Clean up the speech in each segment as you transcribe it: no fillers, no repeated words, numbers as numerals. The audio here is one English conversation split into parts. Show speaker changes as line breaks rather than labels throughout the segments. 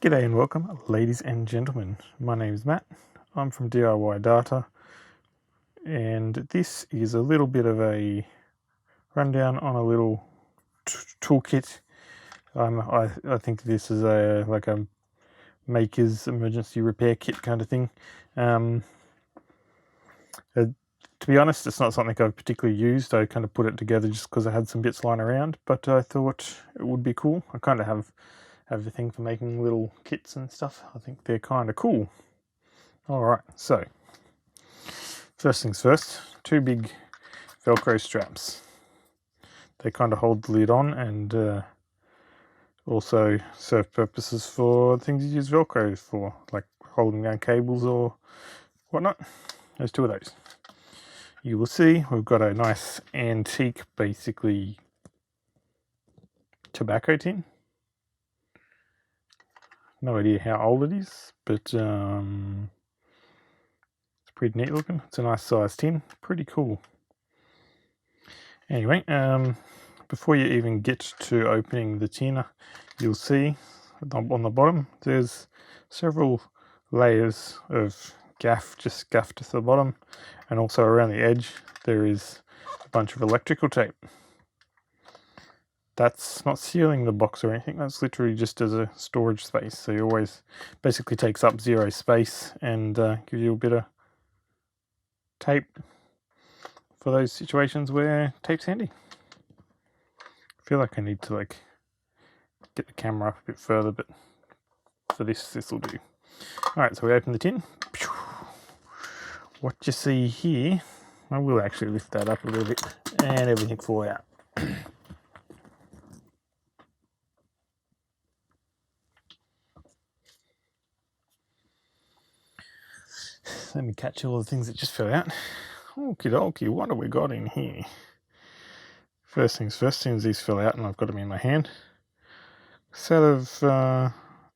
G'day and welcome, ladies and gentlemen. My name is Matt. I'm from DIY Data, and this is a little bit of a rundown on a little toolkit. I think this is like a maker's emergency repair kit kind of thing. To be honest, it's not something I've particularly used. I kind of put it together just because I had some bits lying around, but I thought it would be cool. I kind of have a thing for making little kits and stuff. I think they're kind of cool. Alright, so first things first, two big Velcro straps. They kind of hold the lid on and also serve purposes for things you use Velcro for, like holding down cables or whatnot. There's two of those. You will see we've got a nice antique, basically, tobacco tin. No idea how old it is, but it's pretty neat looking. It's a nice size tin, pretty cool. Anyway, before you even get to opening the tin, you'll see on the bottom there's several layers of gaff, just gaff to the bottom, and also around the edge there is a bunch of electrical tape. That's not sealing the box or anything, that's literally just as a storage space, so it always basically takes up zero space and gives you a bit of tape for those situations where tape's handy. I feel like I need to get the camera up a bit further, but for this will do. Alright, so we open the tin. What you see here, I will actually lift that up a little bit and everything fall out. Let me catch all the things that just fell out. Okie dokie, what have we got in here? First things first, since these fell out and I've got them in my hand. Set of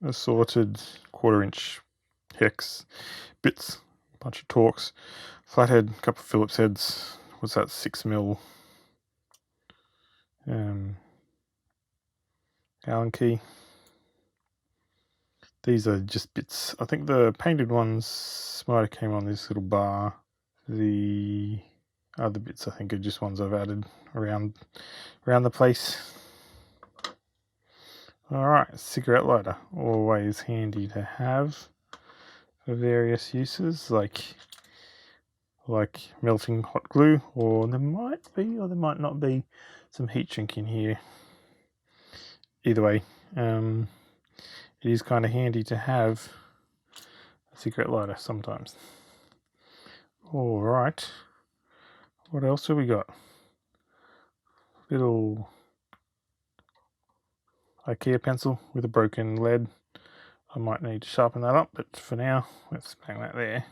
assorted 1/4" hex bits, a bunch of Torx, flathead, a couple of Phillips heads. What's that, 6mm Allen key. These are just bits. I think the painted ones might have came on this little bar. The other bits I think are just ones I've added around the place. Alright, cigarette lighter, always handy to have for various uses, like melting hot glue, or there might be, or there might not be, some heat shrink in here. Either way, it is kind of handy to have a cigarette lighter sometimes. Alright, what else have we got? Little IKEA pencil with a broken lead. I might need to sharpen that up, but for now, let's bang that there.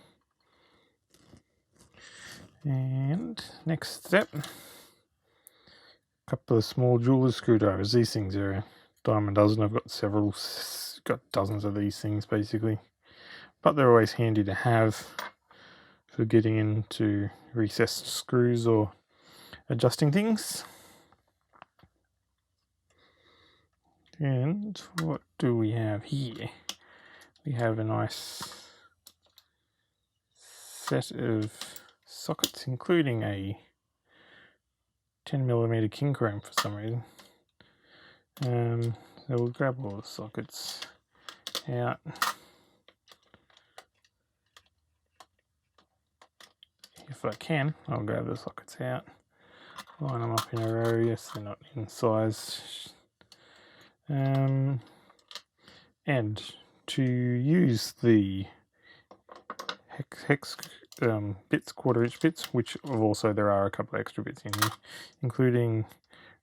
And next step, a couple of small jeweler's screwdrivers. These things are a dime a dozen. I've got dozens of these things basically, but they're always handy to have for getting into recessed screws or adjusting things. And what do we have here? We have a nice set of sockets, including a 10mm king chrome for some reason. So we'll grab all the sockets out. If I can, I'll grab the sockets out, line them up in a row. Yes, they're not in size. And to use the hex bits, 1/4" bits, which also there are a couple of extra bits in here, including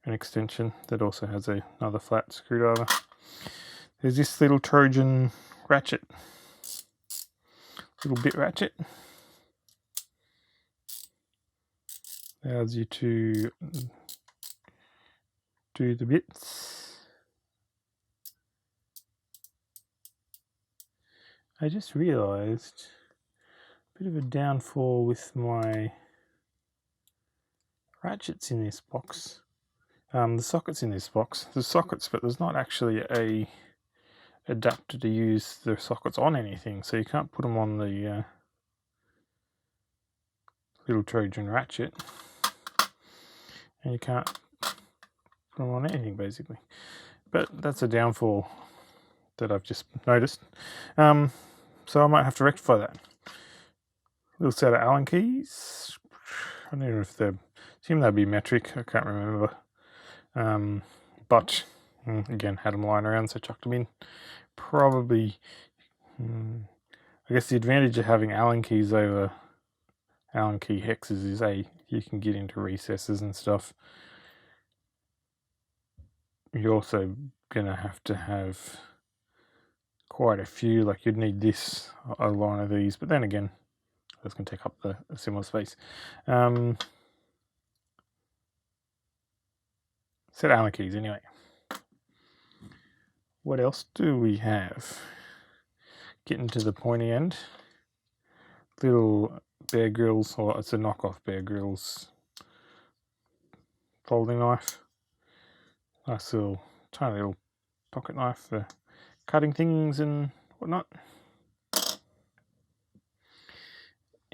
an extension that also has another flat screwdriver. There's this little Trojan ratchet, little bit ratchet. Allows you to do the bits. I just realised a bit of a downfall with my ratchets in this box. The sockets in this box. There's sockets, but there's not actually a adapter to use the sockets on anything, so you can't put them on the little Trojan ratchet, and you can't put them on anything basically. But that's a downfall that I've just noticed. So I might have to rectify that. Little set of Allen keys. I don't know if they're, assume they'd be metric, I can't remember. But again, had them lying around, so chucked them in. Probably, I guess the advantage of having Allen keys over Allen key hexes is you can get into recesses and stuff. You're also gonna have to have quite a few, like you'd need a line of these, but then again, that's going to take up a similar space. Set Allen keys anyway. What else do we have? Getting to the pointy end. Little Bear Grylls, or it's a knockoff Bear Grylls folding knife. Nice little, tiny little pocket knife for cutting things and whatnot.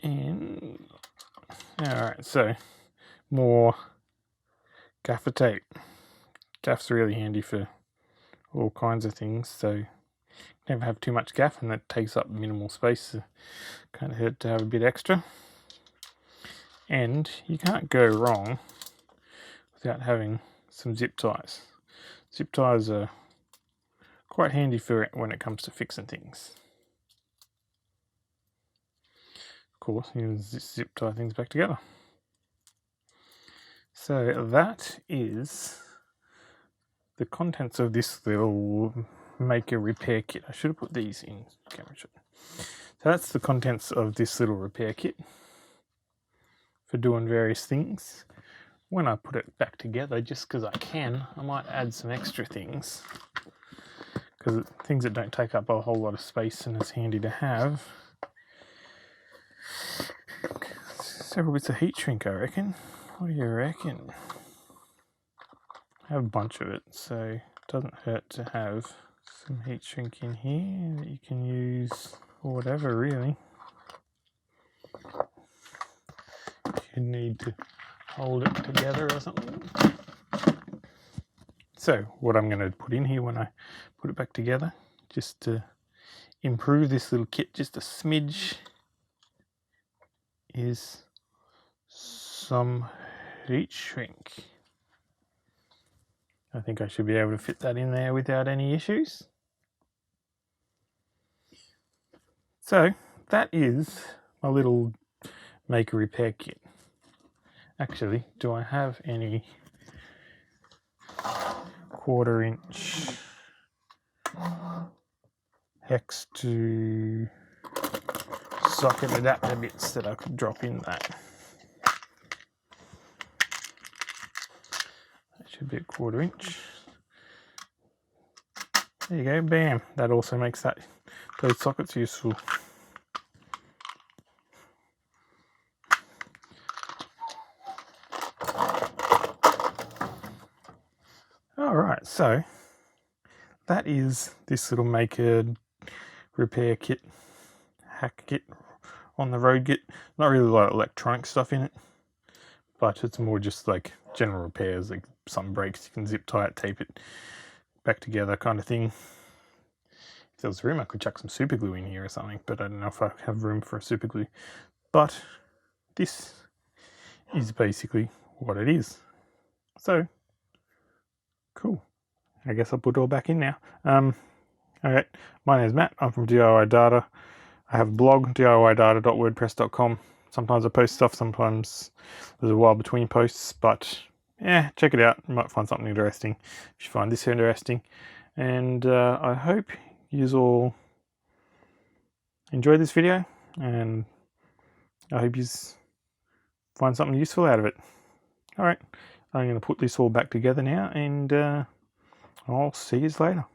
And alright, so more Gaffer Tape. Gaff's really handy for all kinds of things, so never have too much gaff, and that takes up minimal space, so kind of hurt to have a bit extra. And you can't go wrong without having some zip ties. Zip ties are quite handy for when it comes to fixing things. Of course, you zip tie things back together. So that is the contents of this little maker repair kit. I should have put these in camera shot. So that's the contents of this little repair kit for doing various things. When I put it back together, just because I can, I might add some extra things, because things that don't take up a whole lot of space and it's handy to have. Several bits of heat shrink, I reckon. What do you reckon? I have a bunch of it, so it doesn't hurt to have some heat shrink in here that you can use for whatever, really. If you need to hold it together or something. So what I'm going to put in here when I put it back together, just to improve this little kit just a smidge, is some heat shrink. I think I should be able to fit that in there without any issues. So that is my little maker repair kit. Actually, do I have any 1/4" hex to socket adapter bits that I could drop in that? That should be a 1/4". There you go, bam. That also makes those sockets useful. Alright, so that is this little maker repair kit, hack kit, on the road kit. Not really a lot of electronic stuff in it, but it's more just like general repairs, like something breaks, you can zip tie it, tape it back together kind of thing. If there was room, I could chuck some super glue in here or something, but I don't know if I have room for a super glue. But this is basically what it is. So, cool. I guess I'll put it all back in now. Alright, my name is Matt. I'm from DIY Data. I have a blog, diydata.wordpress.com. Sometimes I post stuff, sometimes there's a while between posts, but yeah, check it out. You might find something interesting if you find this interesting. And I hope you all enjoyed this video, and I hope you find something useful out of it. Alright, I'm going to put this all back together now, and I'll see you later.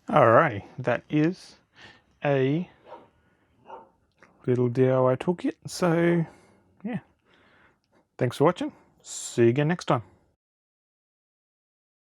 Alrighty, that is a little DIY toolkit. So yeah, thanks for watching. See you again next time.